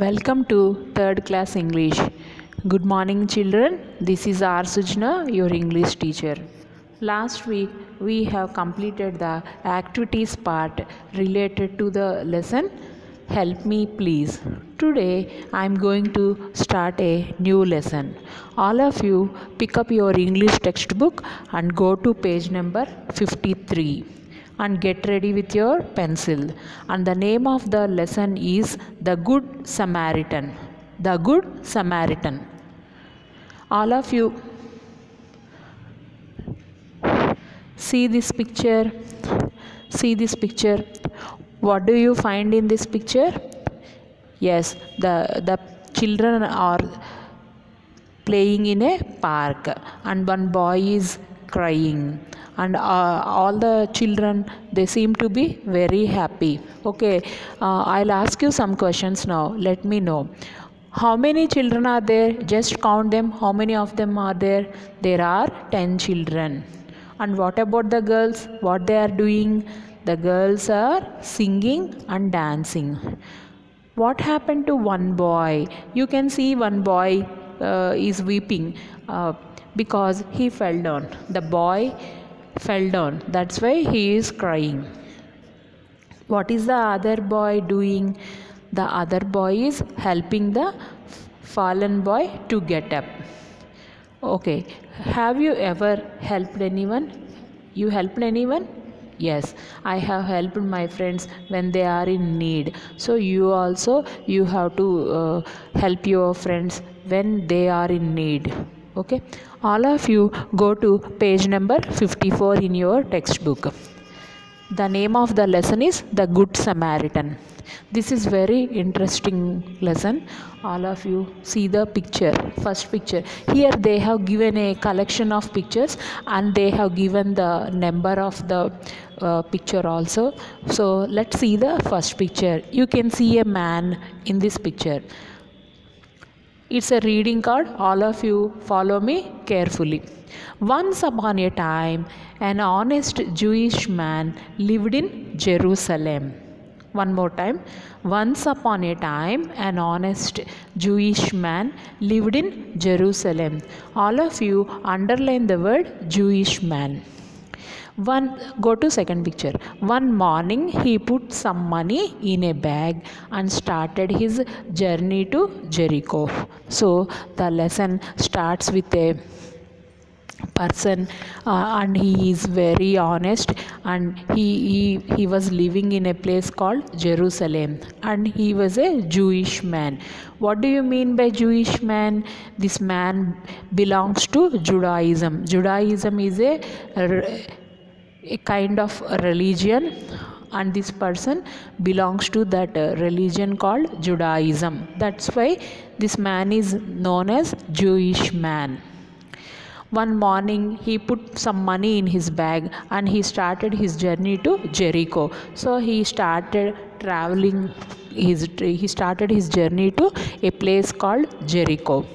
Welcome to third class English. Good morning, children. This is R. Sujna, your English teacher. Last week we have completed the activities part related to the lesson Help Me Please. Today I am going to start a new lesson. All of you pick up your English textbook and go to page number 53. And get ready with your pencil. And the name of the lesson is The Good Samaritan. The Good Samaritan. All of you see this picture. See this picture. What do you find in this picture? Yes, the children are playing in a park and one boy is crying, and all the children, they seem to be very happy. Okay, I'll ask you some questions now. Let me know how many children are there. Just count them. How many of them are there? There are 10 children. And what about the girls? What they are doing? The girls are singing and dancing. What happened to one boy? You can see one boy is weeping because he fell down. The boy fell down. That's why he is crying. What is the other boy doing? The other boy is helping the fallen boy to get up. Okay. Have you ever helped anyone? You helped anyone? Yes, I have helped my friends when they are in need. So you have to help your friends when they are in need. Okay, all of you go to page number 54 in your textbook. The name of the lesson is The Good Samaritan. This is very interesting lesson. All of you see the picture. First picture. Here they have given a collection of pictures and they have given the number of the picture also. So let's see the first picture. You can see a man in this picture. It's a reading card. All of you follow me carefully. Once upon a time, an honest Jewish man lived in Jerusalem. One more time. Once upon a time, an honest Jewish man lived in Jerusalem. All of you underline the word Jewish man. Go to second picture. One morning he put some money in a bag and started his journey to Jericho. So the lesson starts with a person and he is very honest, and he was living in a place called Jerusalem, and he was a Jewish man. What do you mean by Jewish man? This man belongs to Judaism. Judaism is a kind of a religion, and this person belongs to that religion called Judaism. That's why this man is known as Jewish man. One morning he put some money in his bag and he started his journey to Jericho. So he started traveling. He started his journey to a place called Jericho.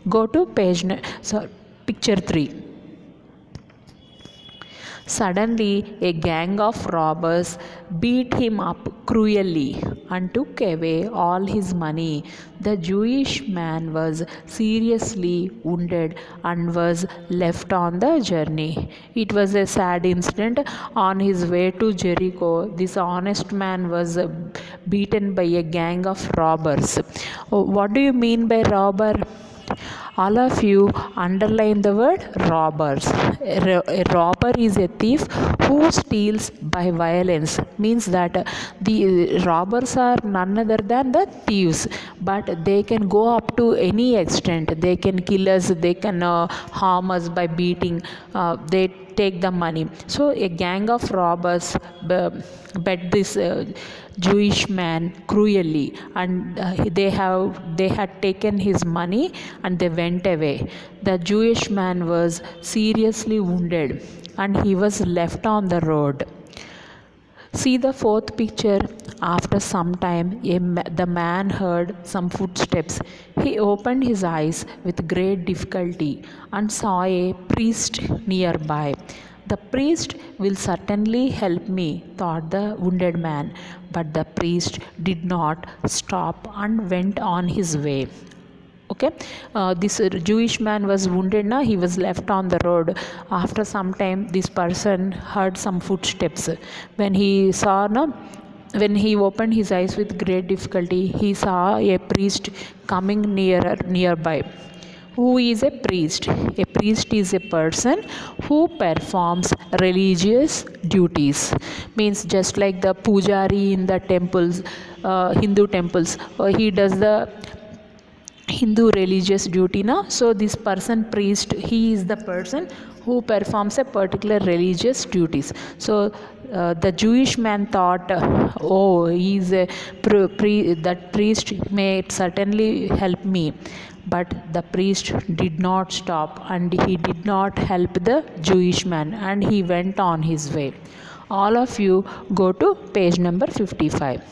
Go to picture 3. Suddenly, a gang of robbers beat him up cruelly and took away all his money. The Jewish man was seriously wounded and was left on the journey. It was a sad incident. On his way to Jericho, this honest man was beaten by a gang of robbers. What do you mean by robber? All of you underline the word robbers. A robber is a thief who steals by violence. Means that the robbers are none other than the thieves, but they can go up to any extent. They can kill us, they can harm us by beating. They take the money. So a gang of robbers bet this Jewish man cruelly, and they had taken his money and they went away. The Jewish man was seriously wounded and he was left on the road. See the fourth picture. After some time, the man heard some footsteps. He opened his eyes with great difficulty and saw a priest nearby. The priest will certainly help me, thought the wounded man. But the priest did not stop and went on his way. Okay, this Jewish man was wounded now, he was left on the road. After some time, this person heard some footsteps. When he saw no, when he opened his eyes with great difficulty, he saw a priest coming nearby. Who is a priest? A priest is a person who performs religious duties. Means just like the pujari in the temples, Hindu temples, he does the Hindu religious duty now. So this person priest, he is the person who performs a particular religious duties. So the Jewish man thought, oh, he is a that priest may certainly help me. But the priest did not stop and he did not help the Jewish man, and he went on his way. All of you go to page number 55.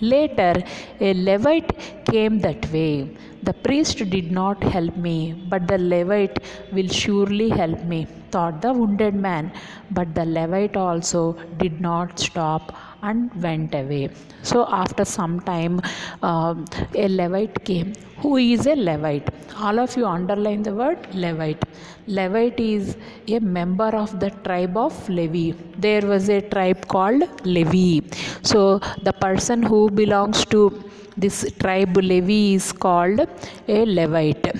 Later, a Levite came that way. The priest did not help me, but the Levite will surely help me, thought the wounded man. But the Levite also did not stop and went away. So after some time, a Levite came. Who is a Levite? All of you underline the word Levite. Levite is a member of the tribe of Levi. There was a tribe called Levi. So the person who belongs to this tribe Levi is called a Levite.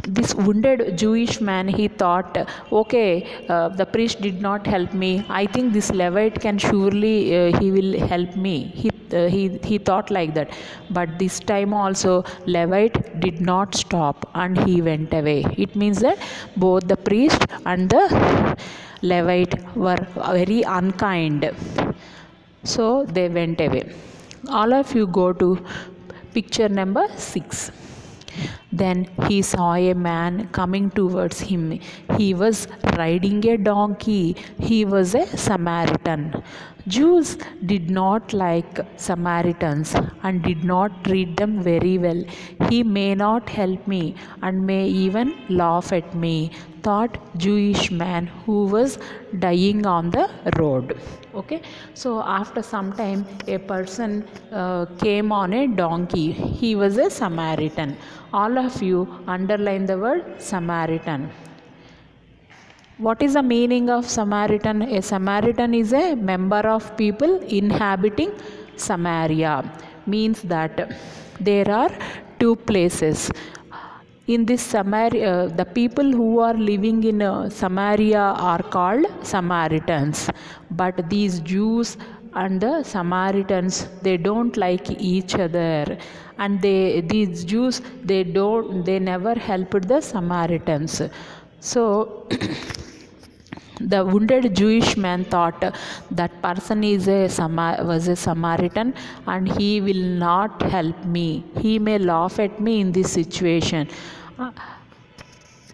This wounded Jewish man, he thought, okay, the priest did not help me. I think this Levite can surely, he will help me. He thought like that. But this time also, Levite did not stop and he went away. It means that both the priest and the Levite were very unkind. So they went away. All of you go to picture number 6. Then he saw a man coming towards him. He was riding a donkey. He was a Samaritan. Jews did not like Samaritans and did not treat them very well. He may not help me and may even laugh at me, thought Jewish man who was dying on the road. Okay, so after some time, a person came on a donkey. He was a Samaritan. All of you underline the word Samaritan. What is the meaning of Samaritan? A Samaritan is a member of people inhabiting Samaria. Means that there are two places. In this Samaria, the people who are living in Samaria are called Samaritans. But these Jews and the Samaritans, they don't like each other, and these Jews, they never helped the Samaritans. So the wounded Jewish man thought that person was a Samaritan and he will not help me. He may laugh at me in this situation.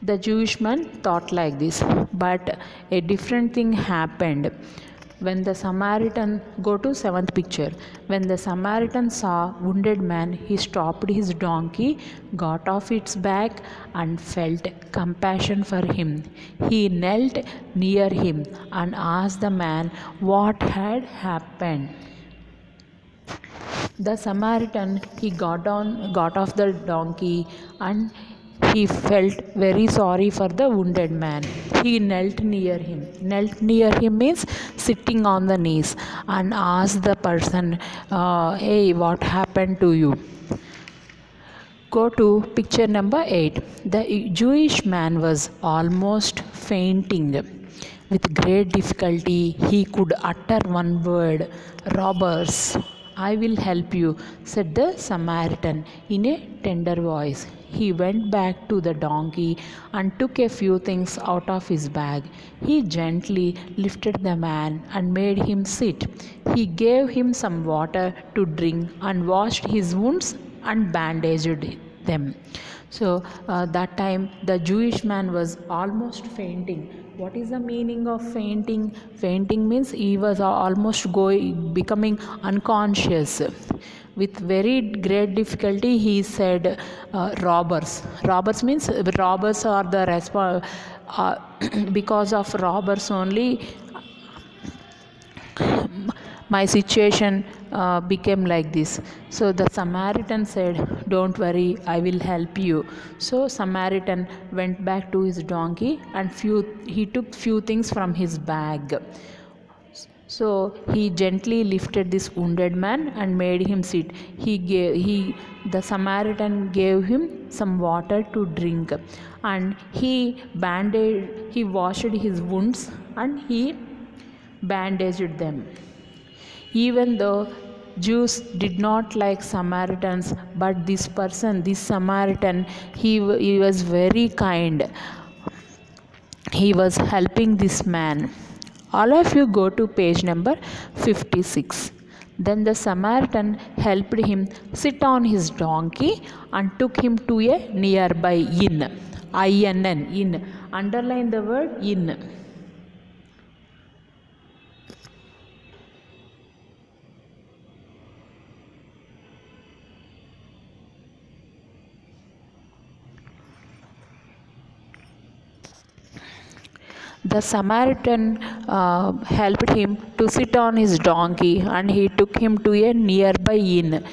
The Jewish man thought like this, but a different thing happened. When the Samaritan, go to 7th picture. When the Samaritan saw wounded man, he stopped his donkey, got off its back and felt compassion for him. He knelt near him and asked the man what had happened. The Samaritan, he got off the donkey and he felt very sorry for the wounded man. He knelt near him. Knelt near him means sitting on the knees and asked the person, hey, what happened to you? Go to picture number 8. The Jewish man was almost fainting. With great difficulty, he could utter one word, robbers. I will help you, said the Samaritan in a tender voice. He went back to the donkey and took a few things out of his bag. He gently lifted the man and made him sit. He gave him some water to drink and washed his wounds and bandaged them. So that time the Jewish man was almost fainting. What is the meaning of fainting? Fainting means he was almost becoming unconscious. With very great difficulty, he said, robbers. Robbers means robbers are because of robbers only my situation became like this. So the Samaritan said, don't worry, I will help you. So Samaritan went back to his donkey and he took few things from his bag. So he gently lifted this wounded man and made him sit. The Samaritan gave him some water to drink, and he washed his wounds and he bandaged them. Even though Jews did not like Samaritans, but this Samaritan, he was very kind. He was helping this man. All of you go to page number 56. Then the Samaritan helped him sit on his donkey and took him to a nearby inn. I-N-N, inn. Underline the word inn. The Samaritan helped him to sit on his donkey, and he took him to a nearby inn.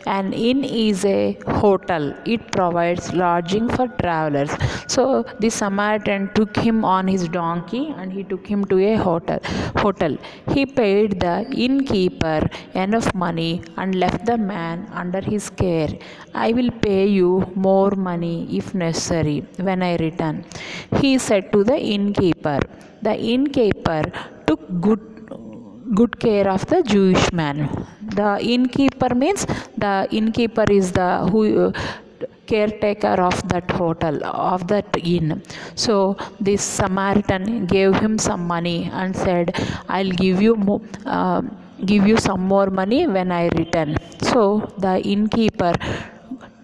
An inn is a hotel. It provides lodging for travelers. So the Samaritan took him on his donkey and he took him to a hotel. He paid the innkeeper enough money and left the man under his care. I will pay you more money if necessary when I return, he said to the innkeeper. The innkeeper took good care of the Jewish man. The innkeeper means the innkeeper is the caretaker of that hotel, of that inn. So this Samaritan gave him some money and said, I'll give you some more money when I return. So the innkeeper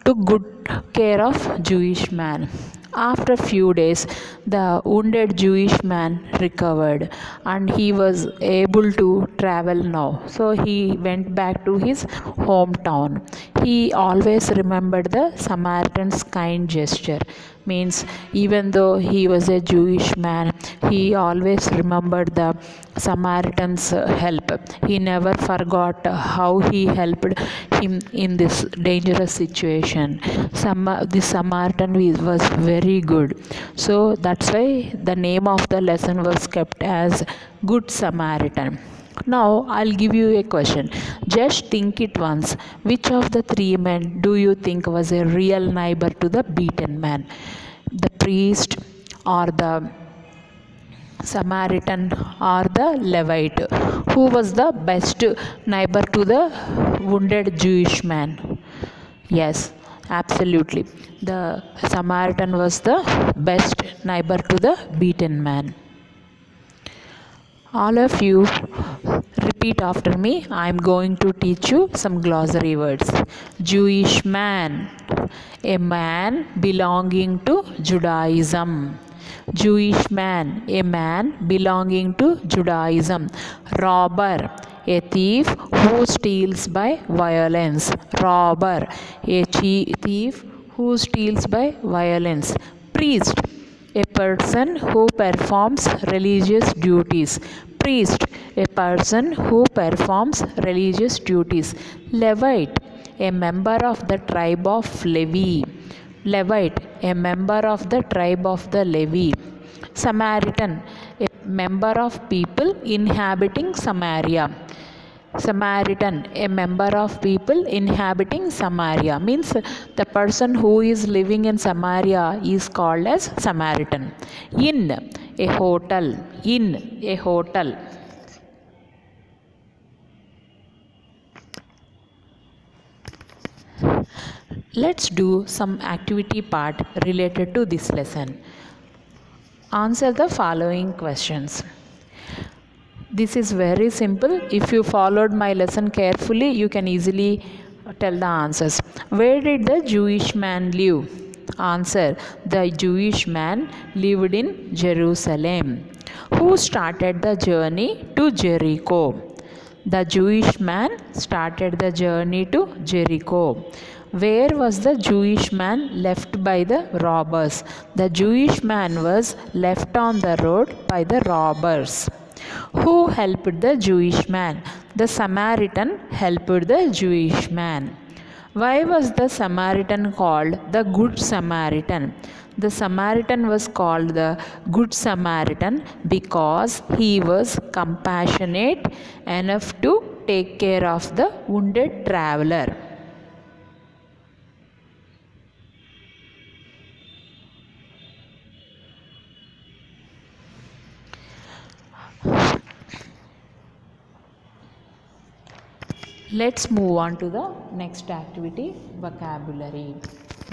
took good care of Jewish man. After a few days, the wounded Jewish man recovered and he was able to travel now. So he went back to his hometown. He always remembered the Samaritan's kind gesture. Means even though he was a Jewish man, he always remembered the Samaritan's help. He never forgot how he helped him in this dangerous situation. The Samaritan was very good. So that's why the name of the lesson was kept as Good Samaritan. Now I'll give you a question. Just think it once. Which of the three men do you think was a real neighbor to the beaten man? The priest, or the Samaritan, or the Levite? Who was the best neighbor to the wounded Jewish man? Yes, absolutely. The Samaritan was the best neighbor to the beaten man. All of you repeat after me. I am going to teach you some glossary words. Jewish man, a man belonging to Judaism. Jewish man, a man belonging to Judaism. Robber, a thief who steals by violence. Robber, a thief who steals by violence. Priest, a person who performs religious duties. Priest, a person who performs religious duties. Levite, a member of the tribe of Levi. Levite, a member of the tribe of the Levi. Samaritan, a member of people inhabiting Samaria. Samaritan, a member of people inhabiting Samaria. Means the person who is living in Samaria is called as Samaritan. Inn, a hotel. Inn, a hotel. Let's do some activity part related to this lesson. Answer the following questions. This is very simple. If you followed my lesson carefully, you can easily tell the answers. Where did the Jewish man live? Answer: the Jewish man lived in Jerusalem. Who started the journey to Jericho? The Jewish man started the journey to Jericho. Where was the Jewish man left by the robbers? The Jewish man was left on the road by the robbers. Who helped the Jewish man? The Samaritan helped the Jewish man. Why was the Samaritan called the Good Samaritan? The Samaritan was called the Good Samaritan because he was compassionate enough to take care of the wounded traveler. Let's move on to the next activity, vocabulary.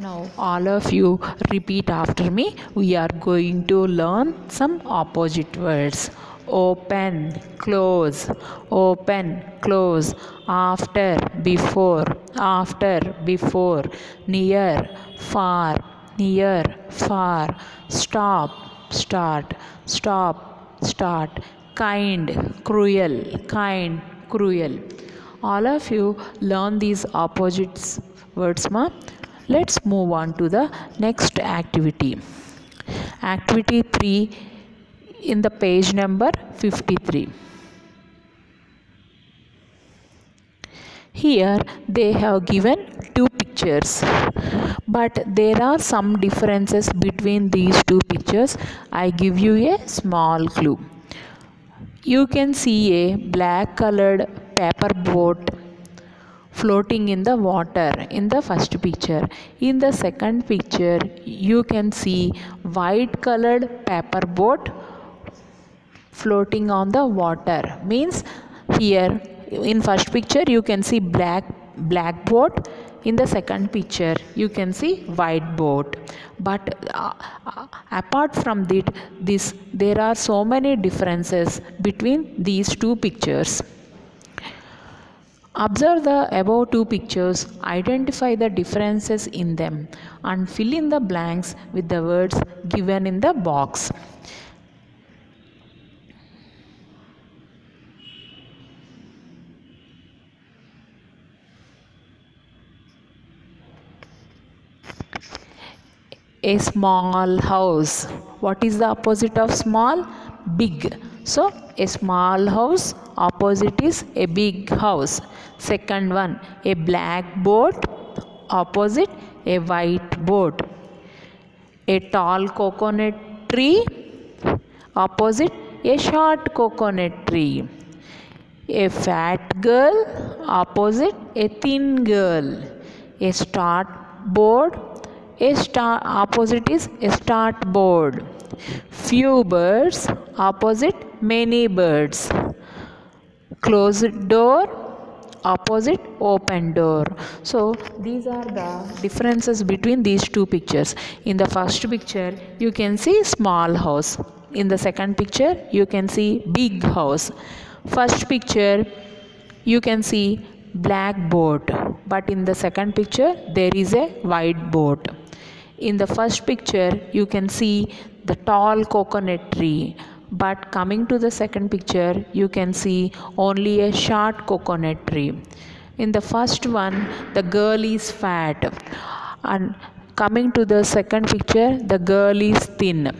Now all of you repeat after me. We are going to learn some opposite words. Open, close, open, close, after, before, near, far, stop, start, kind, cruel. All of you learn these opposites words, ma. Let's move on to the next activity. Activity 3 in the page number 53. Here they have given two pictures, but there are some differences between these two pictures. I give you a small clue. You can see a black colored paper boat floating in the water in the first picture. In the second picture, you can see white colored paper boat floating on the water. Means here in first picture you can see black boat. In the second picture you can see white boat. But apart from this, there are so many differences between these two pictures. Observe the above two pictures, identify the differences in them, and fill in the blanks with the words given in the box. A small house. What is the opposite of small? Big. So a small house, opposite is a big house. Second one, a black boat, opposite a white boat. A tall coconut tree, opposite a short coconut tree. A fat girl, opposite a thin girl. A start board, opposite is a start board. Few birds, opposite many birds. Closed door, opposite open door. So these are the differences between these two pictures. In the first picture you can see small house. In the second picture you can see big house. First picture you can see black boat, but in the second picture there is a white boat. In the first picture you can see the tall coconut tree, but coming to the second picture you can see only a short coconut tree. In the first one the girl is fat, and coming to the second picture the girl is thin.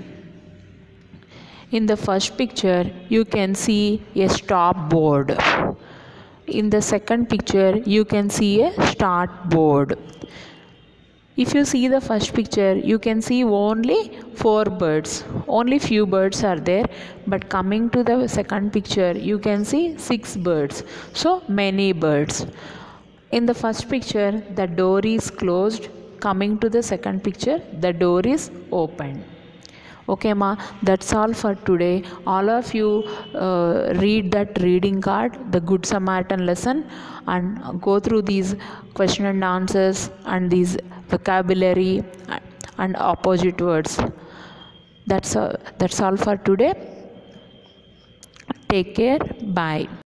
In the first picture you can see a stop board. In the second picture you can see a start board. If you see the first picture, you can see only 4 birds. Only few birds are there. But coming to the second picture, you can see 6 birds. So many birds. In the first picture, the door is closed. Coming to the second picture, the door is open. Okay ma, that's all for today. All of you read that reading card, the Good Samaritan lesson, and go through these question and answers and these vocabulary and opposite words. That's all for today. Take care. Bye.